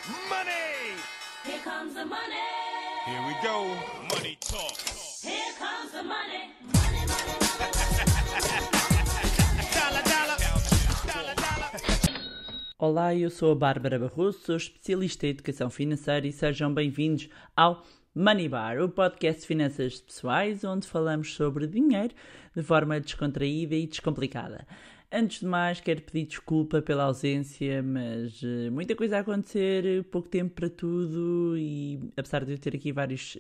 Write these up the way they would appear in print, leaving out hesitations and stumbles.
Money! Here comes the money. Here we go. Money talk. Here comes the money. Money, money, money. Dollar, dollar. Dollar, dollar. Olá, eu sou a Bárbara Barroso, sou especialista em educação financeira e sejam bem-vindos ao Money Bar, o podcast de finanças pessoais, onde falamos sobre dinheiro de forma descontraída e descomplicada. Antes de mais, quero pedir desculpa pela ausência, mas muita coisa a acontecer, pouco tempo para tudo e apesar de eu ter aqui vários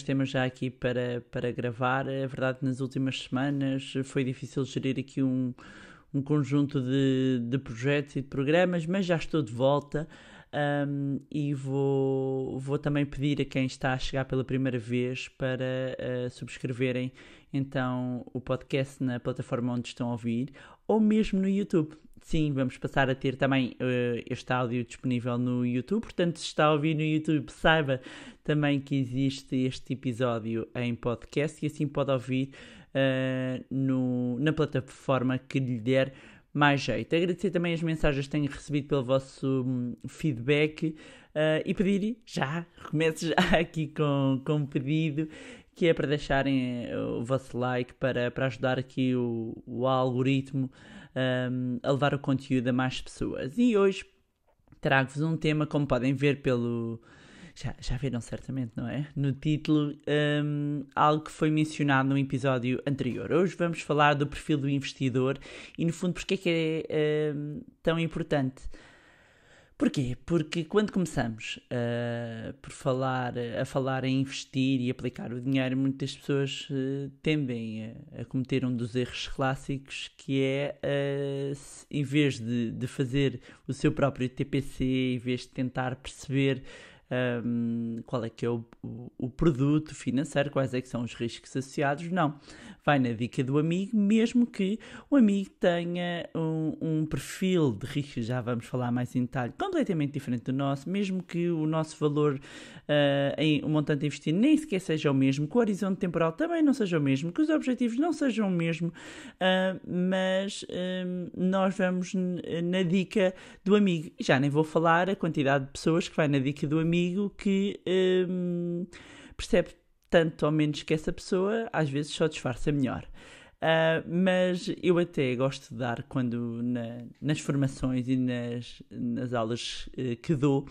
temas já aqui para gravar, é verdade que nas últimas semanas foi difícil gerir aqui um conjunto de projetos e de programas, mas já estou de volta e vou também pedir a quem está a chegar pela primeira vez para subscreverem então o podcast na plataforma onde estão a ouvir ou mesmo no YouTube. Sim, vamos passar a ter também este áudio disponível no YouTube, portanto se está a ouvir no YouTube saiba também que existe este episódio em podcast e assim pode ouvir na plataforma que lhe der mais jeito. Agradecer também as mensagens que tenho recebido pelo vosso feedback e pedir começo já aqui com um pedido que é para deixarem o vosso like para ajudar aqui o algoritmo a levar o conteúdo a mais pessoas. E hoje trago-vos um tema, como podem ver pelo... Já viram certamente, não é? No título, algo que foi mencionado no episódio anterior. Hoje vamos falar do perfil do investidor e, no fundo, porque é que é tão importante. Porquê? Porque quando começamos a falar em investir e aplicar o dinheiro, muitas pessoas tendem a cometer um dos erros clássicos, que é, em vez de fazer o seu próprio TPC, em vez de tentar perceber qual é que é o produto financeiro, quais é que são os riscos associados, não. Vai na dica do amigo, mesmo que o amigo tenha um perfil de riscos, já vamos falar mais em detalhe, completamente diferente do nosso, mesmo que o nosso valor o montante investido nem sequer seja o mesmo, que o horizonte temporal também não seja o mesmo, que os objetivos não sejam o mesmo, mas nós vamos na dica do amigo. Já nem vou falar a quantidade de pessoas que vai na dica do amigo que percebe tanto ou menos que essa pessoa às vezes só disfarça melhor. Mas eu até gosto de dar quando nas formações e nas aulas que dou,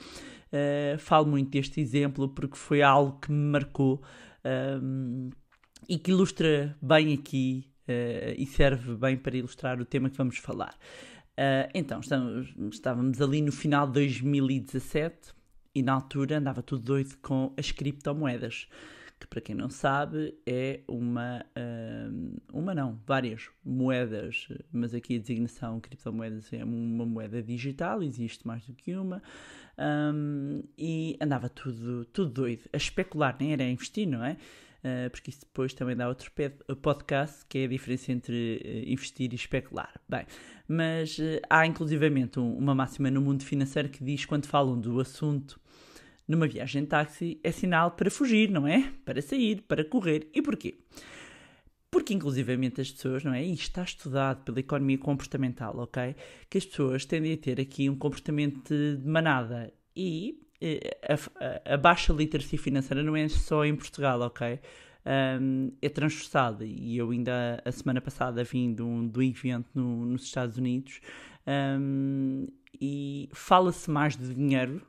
falo muito deste exemplo porque foi algo que me marcou e que ilustra bem aqui e serve bem para ilustrar o tema que vamos falar. Então, estávamos ali no final de 2017 e na altura andava tudo doido com as criptomoedas, que para quem não sabe é várias moedas, mas aqui a designação criptomoedas é uma moeda digital, existe mais do que uma, e andava tudo doido, a especular, nem era a investir, não é? Porque isso depois também dá outro podcast, que é a diferença entre investir e especular. Bem, mas há inclusivamente uma máxima no mundo financeiro que diz, quando falam do assunto numa viagem de táxi, é sinal para fugir, não é? Para sair, para correr. E porquê? Porque, inclusivamente, as pessoas, não é? Isto está estudado pela economia comportamental, ok? Que as pessoas tendem a ter aqui um comportamento de manada. E a baixa literacia financeira não é só em Portugal, ok? É transversal. E eu ainda, a semana passada, vim de um evento nos Estados Unidos e fala-se mais de dinheiro.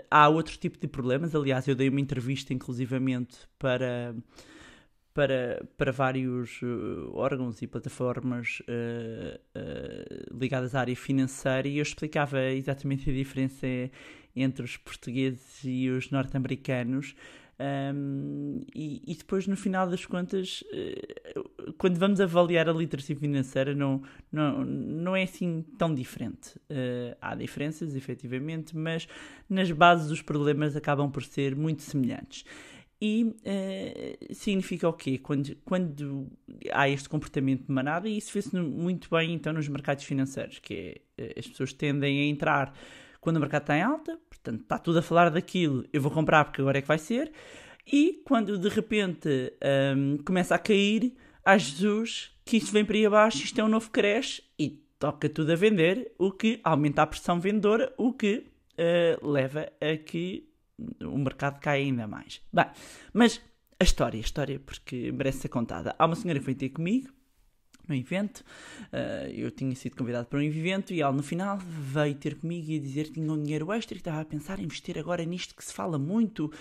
Há outro tipo de problemas. Aliás, eu dei uma entrevista inclusivamente para vários órgãos e plataformas ligadas à área financeira e eu explicava exatamente a diferença entre os portugueses e os norte-americanos. E depois, no final das contas, quando vamos avaliar a literacia financeira, não é assim tão diferente. Há diferenças, efetivamente, mas nas bases os problemas acabam por ser muito semelhantes. E significa o quê? Quando há este comportamento de manada, e isso vê-se muito bem então nos mercados financeiros, que é, as pessoas tendem a entrar quando o mercado está em alta, portanto está tudo a falar daquilo, eu vou comprar porque agora é que vai ser, e quando de repente começa a cair, Jesus, que isto vem para aí abaixo, isto é um novo crash, e toca tudo a vender, o que aumenta a pressão vendedora, o que leva a que o mercado caia ainda mais. Bem, mas a história, porque merece ser contada. Há uma senhora que veio ter comigo no evento, eu tinha sido convidado para um evento e ela no final veio ter comigo e dizer que tinha um dinheiro extra e estava a pensar em investir agora nisto que se fala muito,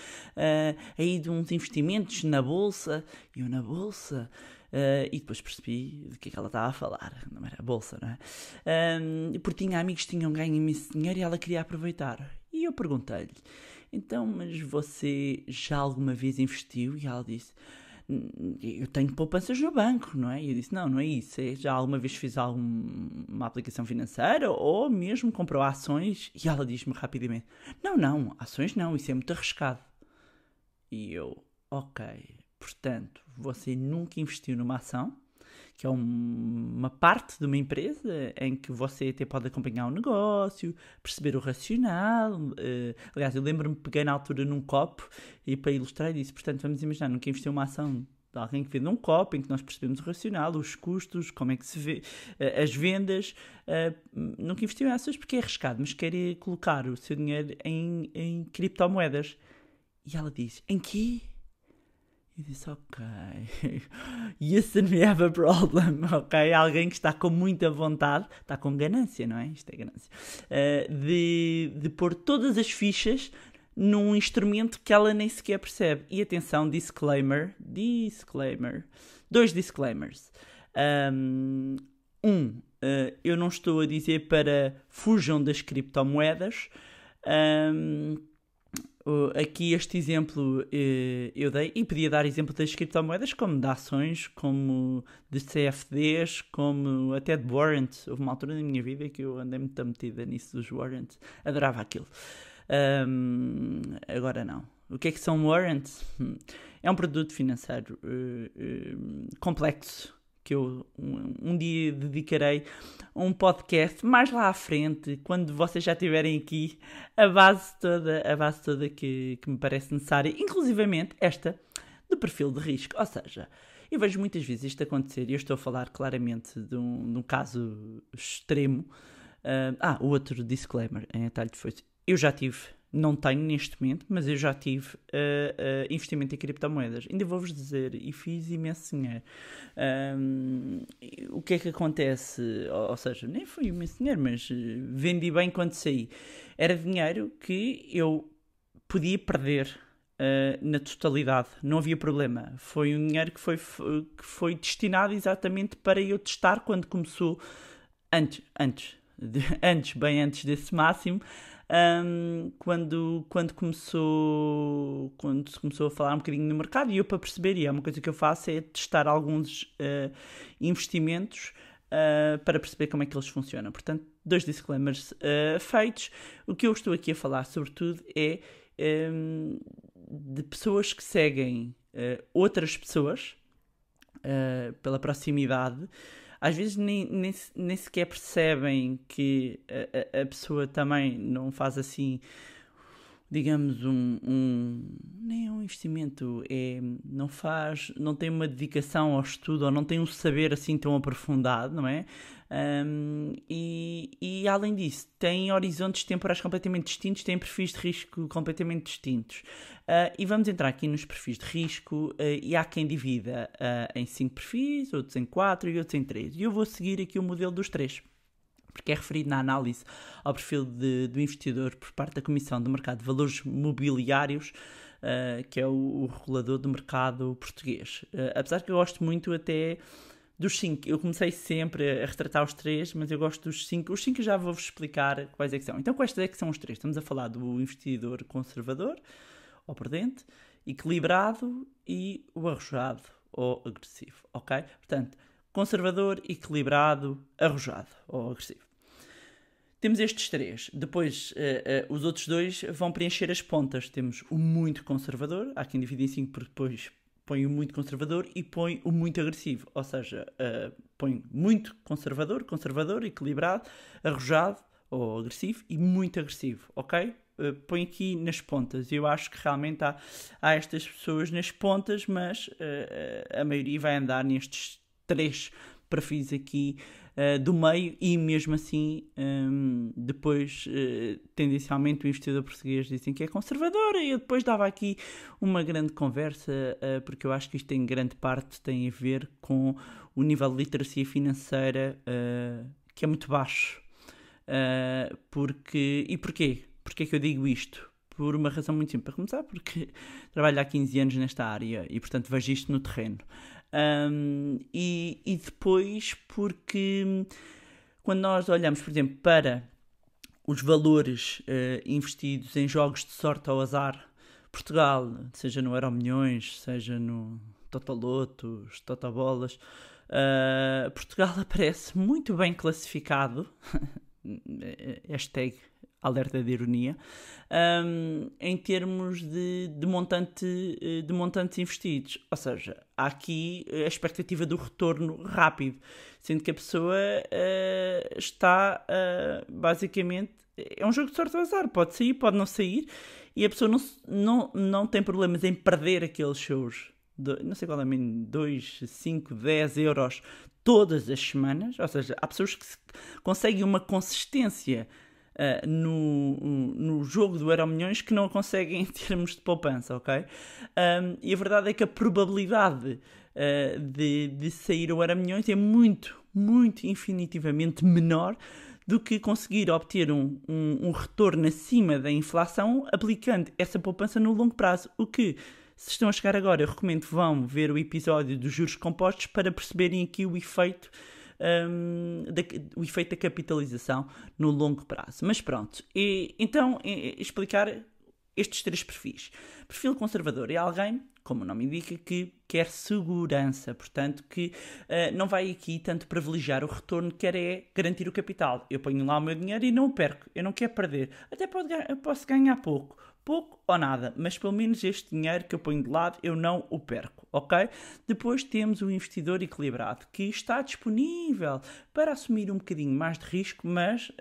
aí de uns investimentos na bolsa. E eu na bolsa... e depois percebi de que é que ela estava a falar. Não era a bolsa, não é? Porque tinha amigos que tinham ganho imenso dinheiro e ela queria aproveitar. E eu perguntei-lhe, então, mas você já alguma vez investiu? E ela disse, eu tenho poupanças no banco, não é? E eu disse, não é isso. Já alguma vez fiz uma aplicação financeira ou mesmo comprou ações? E ela diz-me rapidamente, não, ações não, isso é muito arriscado. E eu, ok... Portanto, você nunca investiu numa ação, que é uma parte de uma empresa em que você até pode acompanhar o negócio, perceber o racional. Aliás, eu lembro-me, peguei na altura num copo e para ilustrar disse, portanto, vamos imaginar, nunca investiu numa ação de alguém que vende um copo, em que nós percebemos o racional, os custos, como é que se vê, as vendas. Nunca investiu em ações porque é arriscado, mas quer colocar o seu dinheiro em criptomoedas. E ela disse, em quê? E disse, ok, yes, and we have a problem, ok? Alguém que está com muita vontade, está com ganância, não é? Isto é ganância, de pôr todas as fichas num instrumento que ela nem sequer percebe. E atenção, disclaimer, 2 disclaimers. Eu não estou a dizer para fujam das criptomoedas. Aqui este exemplo eu dei, e podia dar exemplo das criptomoedas como de ações, como de CFDs, como até de warrants. Houve uma altura na minha vida que eu andei muito metida nisso dos warrants, adorava aquilo. Agora não. O que é que são warrants? É um produto financeiro complexo, que eu um dia dedicarei um podcast mais lá à frente, quando vocês já estiverem aqui, a base toda que me parece necessária, inclusivamente esta do perfil de risco. Ou seja, eu vejo muitas vezes isto acontecer, e eu estou a falar claramente de um caso extremo. O outro disclaimer em atalho foi, eu já tive, não tenho neste momento, mas eu já tive investimento em criptomoedas. Ainda vou-vos dizer, e fiz imenso dinheiro. O que é que acontece? Ou seja, nem foi imenso dinheiro, mas vendi bem quando saí. Era dinheiro que eu podia perder na totalidade. Não havia problema. Foi um dinheiro que foi destinado exatamente para eu testar quando começou, bem antes desse máximo. Quando se começou a falar um bocadinho no mercado, e eu, para perceber, e é uma coisa que eu faço, é testar alguns investimentos para perceber como é que eles funcionam. Portanto, 2 disclaimers feitos. O que eu estou aqui a falar, sobretudo, é de pessoas que seguem outras pessoas pela proximidade. Às vezes nem sequer percebem que a pessoa também não faz assim, digamos, nem é um investimento, não tem uma dedicação ao estudo, ou não tem um saber assim tão aprofundado, não é? E além disso, têm horizontes temporais completamente distintos, têm perfis de risco completamente distintos. E vamos entrar aqui nos perfis de risco, e há quem divida em 5 perfis, outros em 4 e outros em 3. E eu vou seguir aqui o modelo dos 3, porque é referido na análise ao perfil do investidor por parte da Comissão do Mercado de Valores Mobiliários, que é o regulador do mercado português. Apesar que eu gosto muito até dos 5, eu comecei sempre a retratar os 3, mas eu gosto dos 5. Os 5 já vou-vos explicar quais é que são. Então, quais é que são os 3? Estamos a falar do investidor conservador, ou prudente, equilibrado e o arrojado, ou agressivo, ok? Portanto, conservador, equilibrado, arrojado, ou agressivo. Temos estes 3. Depois, os outros 2 vão preencher as pontas. Temos o muito conservador, há quem divide em 5, porque depois põe o muito conservador e põe o muito agressivo. Ou seja, põe muito conservador, equilibrado, arrojado ou agressivo e muito agressivo, ok? Põe aqui nas pontas. Eu acho que realmente há estas pessoas nas pontas, mas a maioria vai andar nestes 3 perfis aqui do meio e mesmo assim depois tendencialmente o investidor português dizem que é conservador e eu depois dava aqui uma grande conversa porque eu acho que isto em grande parte tem a ver com o nível de literacia financeira que é muito baixo. E porquê? Porquê é que eu digo isto? Por uma razão muito simples. Para começar, porque trabalho há 15 anos nesta área e, portanto, vejo isto no terreno. E depois porque quando nós olhamos, por exemplo, para os valores investidos em jogos de sorte ao azar, Portugal, seja no Euromilhões, seja no Totolotos, Totobolas, Portugal aparece muito bem classificado, hashtag alerta de ironia, em termos de montantes investidos. Ou seja, há aqui a expectativa do retorno rápido, sendo que a pessoa está basicamente... É um jogo de sorte ao azar, pode sair, pode não sair, e a pessoa não tem problemas em perder aqueles seus, não sei qual é, 2, 5, 10 euros todas as semanas. Ou seja, há pessoas que conseguem uma consistência no jogo do Euromilhões que não a conseguem em termos de poupança, ok? E a verdade é que a probabilidade de sair o Euromilhões é muito, muito infinitivamente menor do que conseguir obter um retorno acima da inflação aplicando essa poupança no longo prazo. O que, se estão a chegar agora, eu recomendo que vão ver o episódio dos juros compostos para perceberem aqui o efeito da capitalização no longo prazo. Mas pronto, então explicar estes 3 perfis. Perfil conservador é alguém, como o nome indica, que quer segurança, portanto que não vai aqui tanto privilegiar o retorno, quer é garantir o capital. Eu ponho lá o meu dinheiro e não o perco, eu não quero perder. Até posso ganhar pouco ou nada, mas pelo menos este dinheiro que eu ponho de lado eu não o perco, ok? Depois temos o investidor equilibrado, que está disponível para assumir um bocadinho mais de risco, mas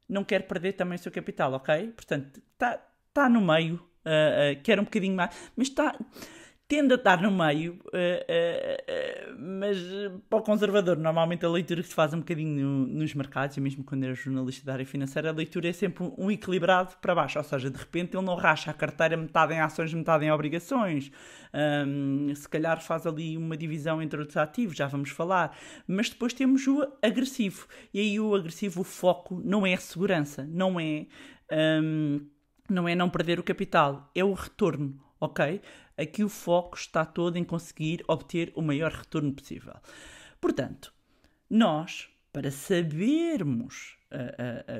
não quer perder também o seu capital, ok? Portanto, está no meio, quer um bocadinho mais, mas tende a estar no meio, mas para o conservador, normalmente a leitura que se faz um bocadinho nos mercados, e mesmo quando era jornalista da área financeira, a leitura é sempre um equilibrado para baixo, ou seja, de repente ele não racha a carteira metade em ações, metade em obrigações, se calhar faz ali uma divisão entre outros ativos, já vamos falar, mas depois temos o agressivo, e aí o agressivo, o foco não é a segurança, não é não perder o capital, é o retorno, ok? Aqui o foco está todo em conseguir obter o maior retorno possível. Portanto, nós, para sabermos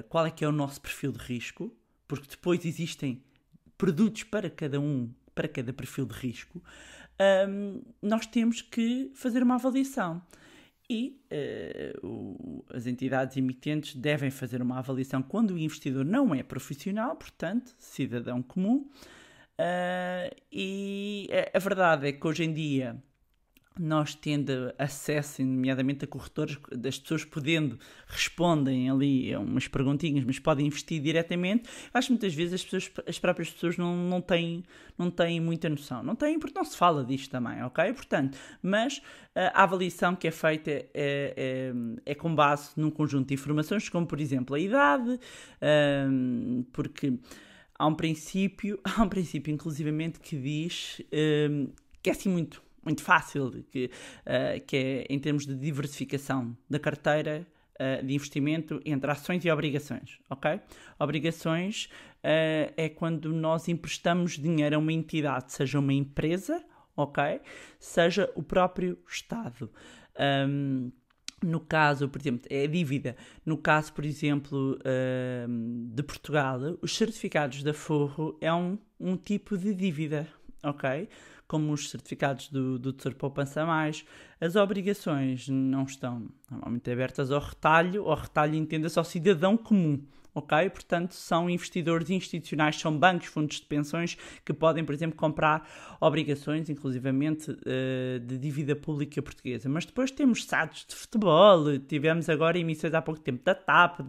qual é que é o nosso perfil de risco, porque depois existem produtos para cada perfil de risco, nós temos que fazer uma avaliação. E as entidades emitentes devem fazer uma avaliação quando o investidor não é profissional, portanto, cidadão comum. E a verdade é que hoje em dia nós tendo acesso, nomeadamente a corretores, das pessoas podendo respondem ali a umas perguntinhas, mas podem investir diretamente. Acho que muitas vezes as próprias pessoas não têm muita noção. Não têm porque não se fala disto também, ok? Portanto, mas a avaliação que é feita é com base num conjunto de informações, como por exemplo a idade, porque há um princípio inclusivamente que diz que é assim muito fácil, que é em termos de diversificação da carteira de investimento entre ações e obrigações, ok? Obrigações é quando nós emprestamos dinheiro a uma entidade, seja uma empresa, ok? Seja o próprio Estado. No caso, por exemplo, é a dívida. No caso, por exemplo, de Portugal, os certificados de aforro é um tipo de dívida, ok? Como os certificados do Tesouro Poupança Mais. As obrigações não estão normalmente abertas ao retalho entenda-se ao cidadão comum, ok? Portanto, são investidores institucionais, são bancos, fundos de pensões que podem, por exemplo, comprar obrigações, inclusivamente de dívida pública portuguesa. Mas depois temos sites de futebol, tivemos agora emissões há pouco tempo da TAP,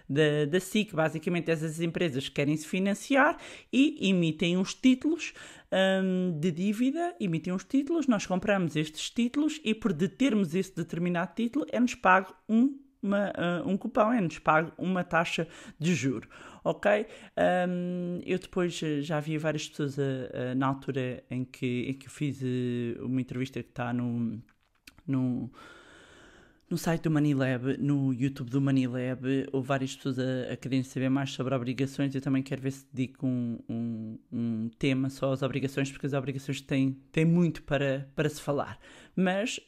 da SIC, basicamente essas empresas querem se financiar e emitem uns títulos de dívida, emitem uns títulos, nós compramos estes títulos e por determos esse determinado título é-nos pago um cupão, é-nos pago uma taxa de juro, ok? Eu depois já vi várias pessoas na altura em que eu fiz uma entrevista que está no site do MoneyLab, no YouTube do MoneyLab, houve várias pessoas a quererem saber mais sobre obrigações. Eu também quero ver se dedico um tema só às obrigações, porque as obrigações têm muito para se falar. Mas,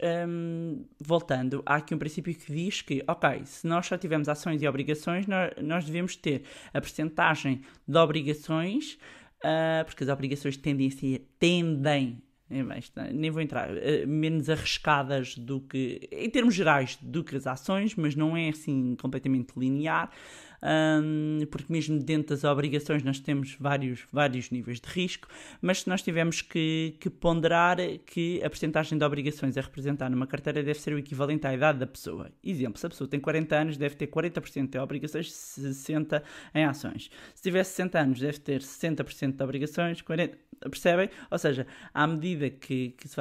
voltando, há aqui um princípio que diz que, ok, se nós só tivermos ações e obrigações, nós devemos ter a percentagem de obrigações, porque as obrigações tendem, nem vou entrar, menos arriscadas do que, em termos gerais, do que as ações, mas não é assim completamente linear, porque mesmo dentro das obrigações nós temos vários níveis de risco, mas se nós tivermos que ponderar que a percentagem de obrigações a representar numa carteira deve ser o equivalente à idade da pessoa. Exemplo, se a pessoa tem 40 anos, deve ter 40% de obrigações, 60% em ações. Se tiver 60 anos, deve ter 60% de obrigações, 40%, percebem? Ou seja, à medida que se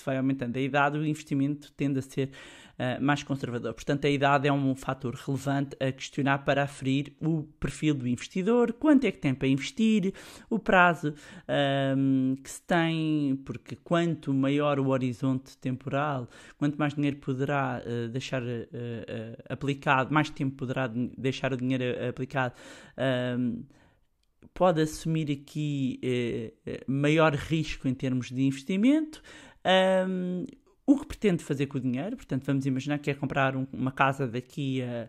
vai aumentando a idade, o investimento tende a ser mais conservador. Portanto, a idade é um fator relevante a questionar para aferir o perfil do investidor, quanto é que tem para investir, o prazo que se tem, porque quanto maior o horizonte temporal, quanto mais dinheiro poderá deixar aplicado, mais tempo poderá deixar o dinheiro aplicado, pode assumir aqui maior risco em termos de investimento. O que pretende fazer com o dinheiro? Portanto, vamos imaginar que quer comprar uma casa daqui a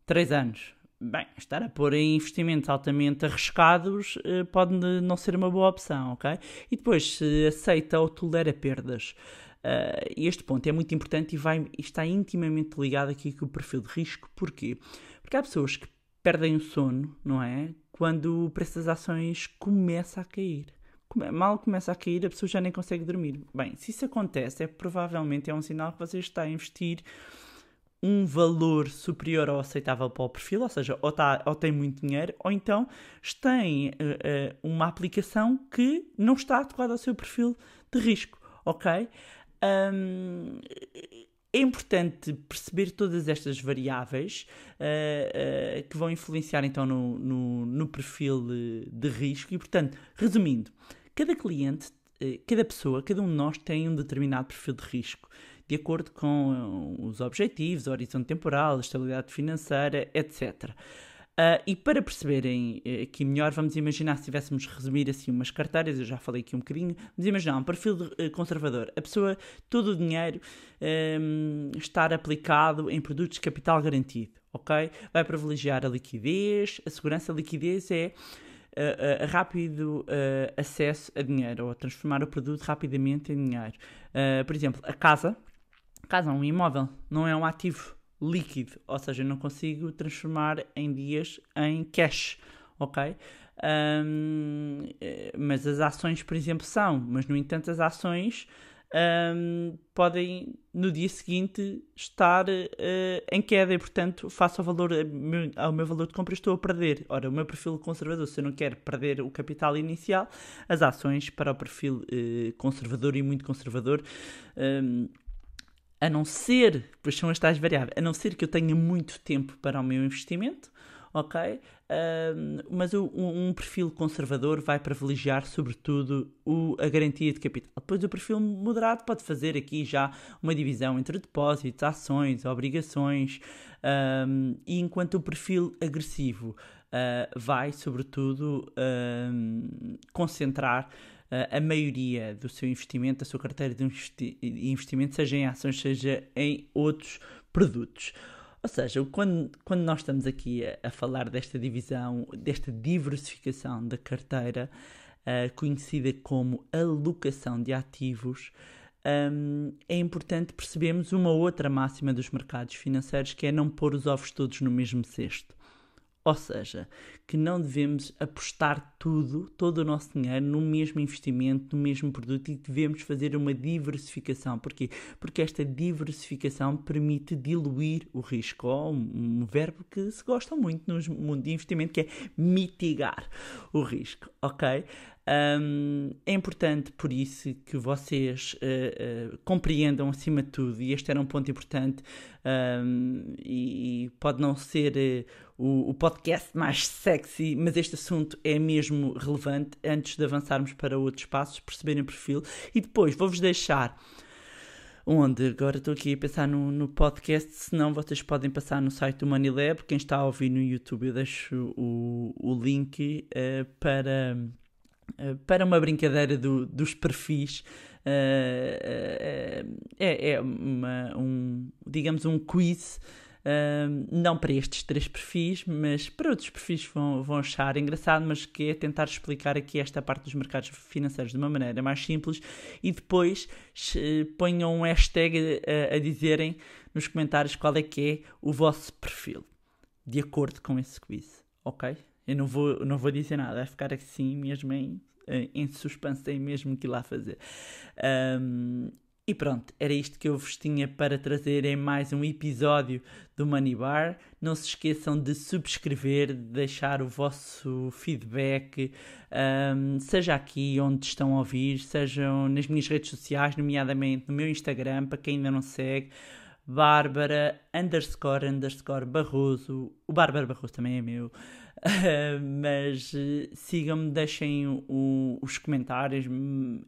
3 anos. Bem, estar a pôr em investimentos altamente arriscados pode não ser uma boa opção, ok? E depois, se aceita ou tolera perdas. Este ponto é muito importante e está intimamente ligado aqui com o perfil de risco. Porquê? Porque há pessoas que perdem o sono, não é? Quando o preço das ações começa a cair. Mal começa a cair, a pessoa já nem consegue dormir. Bem, se isso acontece, provavelmente é um sinal que você está a investir um valor superior ao aceitável para o perfil, ou seja, ou tem muito dinheiro, ou então tem uma aplicação que não está adequada ao seu perfil de risco, ok? É importante perceber todas estas variáveis que vão influenciar então no perfil de risco e, portanto, resumindo, cada cliente, cada pessoa, cada um de nós tem um determinado perfil de risco, de acordo com os objetivos, o horizonte temporal, a estabilidade financeira, etc. E para perceberem aqui melhor, vamos imaginar, se tivéssemos resumir assim umas carteiras, eu já falei aqui um bocadinho, vamos imaginar um perfil conservador, a pessoa, todo o dinheiro estar aplicado em produtos de capital garantido, ok? Vai privilegiar a liquidez, a segurança. A liquidez é rápido acesso a dinheiro, ou a transformar o produto rapidamente em dinheiro. Por exemplo, a casa é um imóvel, não é um ativo líquido, ou seja, eu não consigo transformar em dias em cash, ok? Mas as ações, por exemplo, mas no entanto as ações podem no dia seguinte estar em queda e, portanto, face ao meu valor de compra estou a perder. Ora, o meu perfil conservador, se eu não quero perder o capital inicial, as ações para o perfil conservador e muito conservador, a não ser, pois são as tais variáveis, a não ser que eu tenha muito tempo para o meu investimento, ok? Mas um perfil conservador vai privilegiar, sobretudo, a garantia de capital. Depois o perfil moderado pode fazer aqui já uma divisão entre depósitos, ações, obrigações, e enquanto o perfil agressivo vai, sobretudo, concentrar a maioria do seu investimento, da sua carteira de investimento, seja em ações, seja em outros produtos. Ou seja, quando nós estamos aqui a falar desta divisão, desta diversificação da carteira, conhecida como alocação de ativos, é importante percebermos uma outra máxima dos mercados financeiros, que é não pôr os ovos todos no mesmo cesto. Ou seja, que não devemos apostar todo o nosso dinheiro no mesmo investimento, no mesmo produto, e devemos fazer uma diversificação. Porquê? Porque esta diversificação permite diluir o risco, ou um verbo que se gosta muito no mundo de investimento, que é mitigar o risco, ok? É importante, por isso, que vocês compreendam, acima de tudo, e este era um ponto importante, e pode não ser o podcast mais sexy, mas este assunto é mesmo relevante. Antes de avançarmos para outros passos, perceberem o perfil, e depois vou-vos deixar onde. Agora estou aqui a pensar no podcast, senão vocês podem passar no site do Money Lab. Quem está a ouvir no YouTube, eu deixo o link para uma brincadeira dos perfis. Digamos um quiz, não para estes 3 perfis, mas para outros perfis vão achar engraçado, mas que é tentar explicar aqui esta parte dos mercados financeiros de uma maneira mais simples, e depois ponham um hashtag a dizerem nos comentários qual é que é o vosso perfil, de acordo com esse quiz, ok? Eu não vou dizer nada, vai ficar assim mesmo em suspense, tem mesmo que ir lá fazer. E pronto, era isto que eu vos tinha para trazer em mais um episódio do Money Bar. Não se esqueçam de subscrever, de deixar o vosso feedback, seja aqui onde estão a ouvir, sejam nas minhas redes sociais, nomeadamente no meu Instagram, para quem ainda não segue, Bárbara__Barroso. O Bárbara Barroso também é meu. Mas sigam-me, deixem os comentários,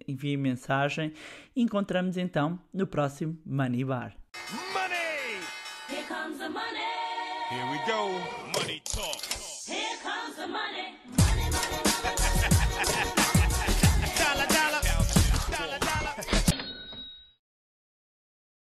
enviem mensagem. Encontramos então no próximo Money Bar. Money! Here comes the money. Here we go. Money talk.